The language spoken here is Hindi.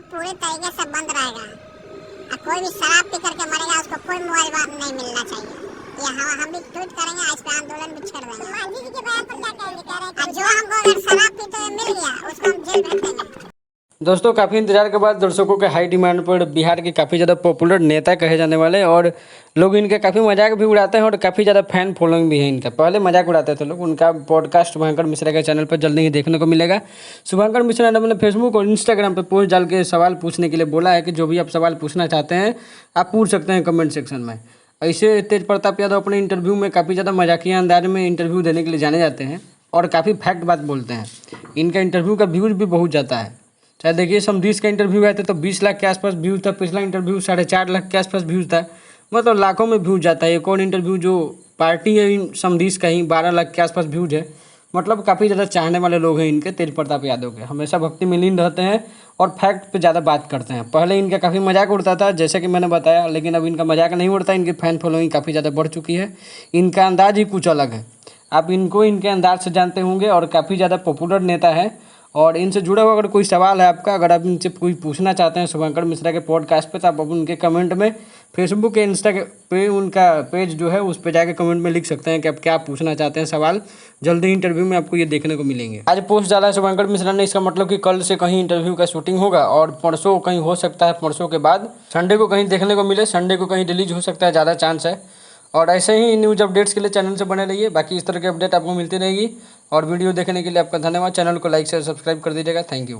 पूरे तरीके से बंद रहेगा और कोई भी शराब पी करके मरेगा उसको कोई मोबाइल नहीं मिलना चाहिए। ये हम भी ट्वीट करेंगे, इस पे आंदोलन भी छेड़ देंगे। मांझी जी के बयान पर क्या कहेंगे? कह रहे हैं जो हमको अगर शराब पीते हुए मिल गया उसको हम जेल भेज देंगे। दोस्तों काफ़ी इंतजार के बाद दर्शकों के हाई डिमांड पर बिहार के काफ़ी ज़्यादा पॉपुलर नेता कहे जाने वाले और लोग इनके काफ़ी मजाक भी उड़ाते हैं और काफ़ी ज़्यादा फैन फॉलोइंग भी है इनका। पहले मजाक उड़ाते थे लोग, उनका पॉडकास्ट शुभंकर मिश्रा के चैनल पर जल्दी ही देखने को मिलेगा। शुभंकर मिश्रा ने अपने फेसबुक और इंस्टाग्राम पर पोस्ट डाल के सवाल पूछने के लिए बोला है कि जो भी आप सवाल पूछना चाहते हैं आप पूछ सकते हैं कमेंट सेक्शन में। ऐसे तेज प्रताप यादव अपने इंटरव्यू में काफ़ी ज़्यादा मजाकिया अंदाज में इंटरव्यू देने के लिए जाने जाते हैं और काफ़ी फैक्ट बात बोलते हैं। इनका इंटरव्यू का व्यूज़ भी बहुत जाता है। चाहे देखिए समधीश का इंटरव्यू आया था तो 20 लाख के आसपास व्यूज़ था, पिछला इंटरव्यू 4.5 लाख के आसपास व्यूज़ था, मतलब लाखों में व्यूज़ जाता है। एक और इंटरव्यू जो पार्टी है इन समधीश का ही 12 लाख के आसपास व्यूज़ है। मतलब काफ़ी ज़्यादा चाहने वाले लोग हैं इनके तेज प्रताप यादव के, हमेशा भक्ति में लीन रहते हैं और फैक्ट पे ज़्यादा बात करते हैं। पहले इनका काफ़ी मजाक उड़ता था जैसे कि मैंने बताया, लेकिन अब इनका मजाक नहीं उड़ता, इनकी फैन फॉलोइंग काफ़ी ज़्यादा बढ़ चुकी है। इनका अंदाज ही कुछ अलग है, आप इनको इनके अंदाज से जानते होंगे और काफ़ी ज़्यादा पॉपुलर नेता है। और इनसे जुड़ा हुआ अगर कोई सवाल है आपका, अगर आप इनसे कोई पूछना चाहते हैं शुभंकर मिश्रा के पॉडकास्ट पे, तो आप उनके कमेंट में फेसबुक के इंस्टा पे उनका पेज जो है उस पे जाके कमेंट में लिख सकते हैं कि आप क्या पूछना चाहते हैं सवाल। जल्दी इंटरव्यू में आपको ये देखने को मिलेंगे। आज पोस्ट डाला है शुभंकर मिश्रा ने, इसका मतलब कि कल से कहीं इंटरव्यू का शूटिंग होगा और परसों कहीं हो सकता है, परसों के बाद संडे को कहीं देखने को मिले, संडे को कहीं रिलीज हो सकता है, ज़्यादा चांस है। और ऐसे ही न्यूज़ अपडेट्स के लिए चैनल से बने रहिए, बाकी इस तरह की अपडेट आपको मिलती रहेगी। और वीडियो देखने के लिए आपका धन्यवाद। चैनल को लाइक शेयर सब्सक्राइब कर दीजिएगा। Thank you.